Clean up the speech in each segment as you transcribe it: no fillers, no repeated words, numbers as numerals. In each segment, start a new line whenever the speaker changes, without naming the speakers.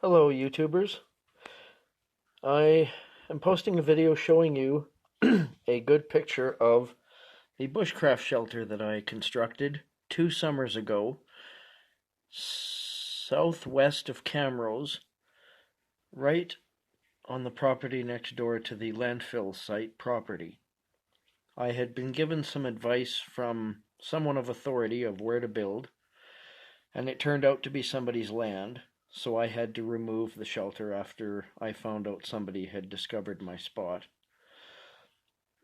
Hello, YouTubers. I am posting a video showing you a good picture of the bushcraft shelter that I constructed 2 summers ago, southwest of Camrose, right on the property next door to the landfill site property. I had been given some advice from someone of authority of where to build, and it turned out to be somebody's land. So I had to remove the shelter after I found out somebody had discovered my spot.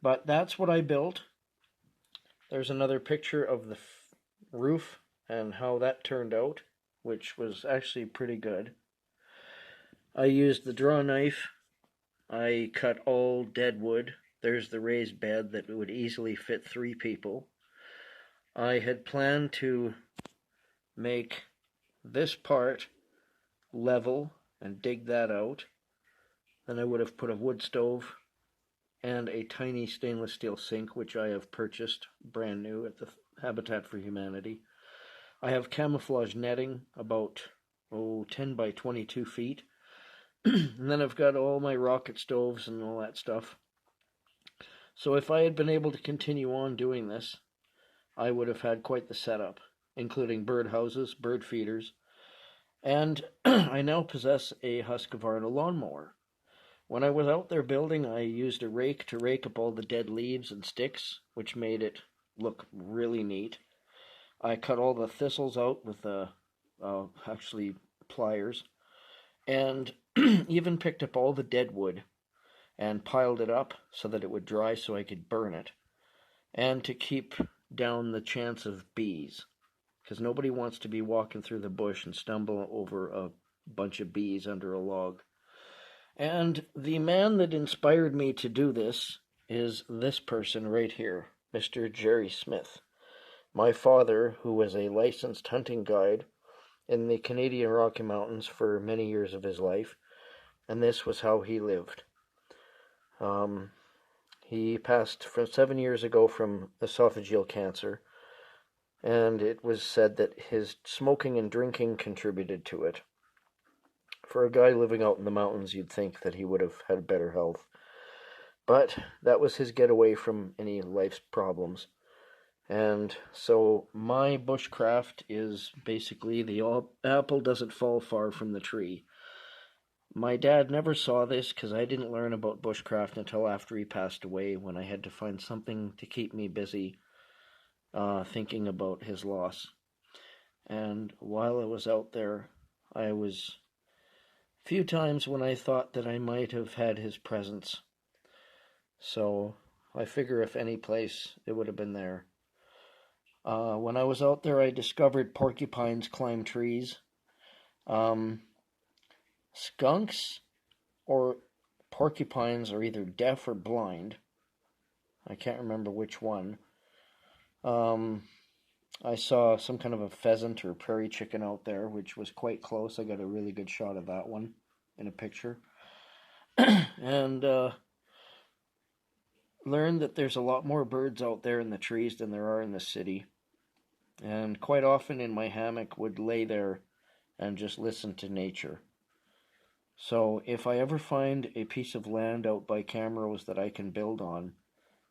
But that's what I built. There's another picture of the roof and how that turned out, which was actually pretty good. I used the draw knife. I cut all dead wood. There's the raised bed that would easily fit 3 people. I had planned to make this part level and dig that out. Then I would have put a wood stove and a tiny stainless steel sink, which I have purchased brand new at the Habitat for Humanity. I have camouflage netting about 10 by 22 feet. And then I've got all my rocket stoves and all that stuff. So if I had been able to continue on doing this, I would have had quite the setup, including bird houses, bird feeders, and I now possess a Husqvarna lawnmower. When I was out there building, I used a rake to rake up all the dead leaves and sticks, which made it look really neat. I cut all the thistles out with actually pliers, and even picked up all the dead wood and piled it up so that it would dry so I could burn it, and to keep down the chance of bees, because nobody wants to be walking through the bush and stumble over a bunch of bees under a log. And the man that inspired me to do this is this person right here, Mr. Jerry Smith. My father, who was a licensed hunting guide in the Canadian Rocky Mountains for many years of his life, and this was how he lived. He passed 7 years ago from esophageal cancer, and it was said that his smoking and drinking contributed to it. For a guy living out in the mountains, you'd think that he would have had better health. But that was his getaway from any life's problems. And so my bushcraft is basically the apple doesn't fall far from the tree. My dad never saw this because I didn't learn about bushcraft until after he passed away, when I had to find something to keep me busy thinking about his loss. And while I was out there, I was few times when I thought that I might have had his presence. So I figure if any place, it would have been there. When I was out there, I discovered porcupines climb trees. Skunks or porcupines are either deaf or blind. I can't remember which one. I saw some kind of a pheasant or prairie chicken out there, which was quite close. I got a really good shot of that one in a picture. And learned that there's a lot more birds out there in the trees than there are in the city. And quite often in my hammock would lay there and just listen to nature. So if I ever find a piece of land out by Camrose that I can build on,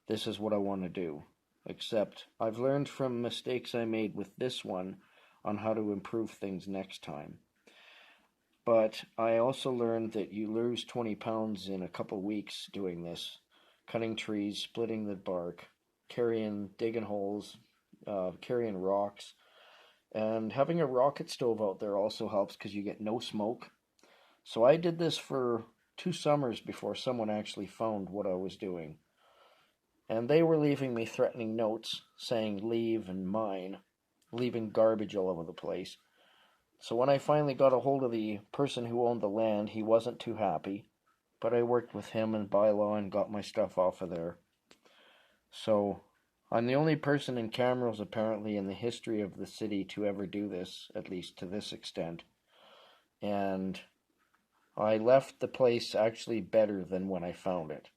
this is what I want to do. Except I've learned from mistakes I made with this one on how to improve things next time. But I also learned that you lose 20 pounds in a couple weeks doing this. Cutting trees, splitting the bark, digging holes, carrying rocks. And having a rocket stove out there also helps because you get no smoke. So I did this for 2 summers before someone actually found what I was doing. And they were leaving me threatening notes saying leave and mine, leaving garbage all over the place. So when I finally got a hold of the person who owned the land, he wasn't too happy, but I worked with him and bylaw and got my stuff off of there. So I'm the only person in Camrose apparently in the history of the city to ever do this, at least to this extent. And I left the place actually better than when I found it.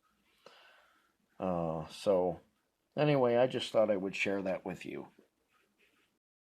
So anyway, I just thought I would share that with you.